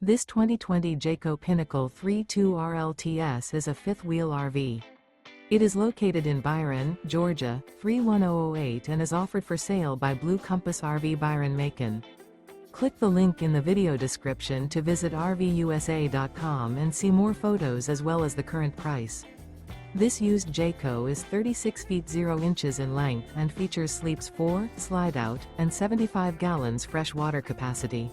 This 2020 Jayco Pinnacle 3.2 RLTS is a fifth-wheel RV. It is located in Byron, Georgia, 31008 and is offered for sale by Blue Compass RV Byron-Macon. Click the link in the video description to visit RVUSA.com and see more photos as well as the current price. This used Jayco is 36 feet 0 inches in length and features sleeps 4, slide-out, and 75 gallons fresh water capacity.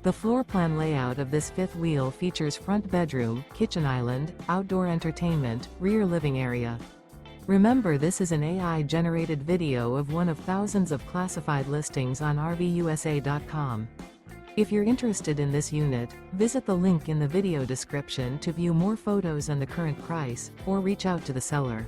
The floor plan layout of this fifth wheel features front bedroom, kitchen island, outdoor entertainment, rear living area. Remember, this is an AI-generated video of one of thousands of classified listings on RVUSA.com. If you're interested in this unit, visit the link in the video description to view more photos and the current price, or reach out to the seller.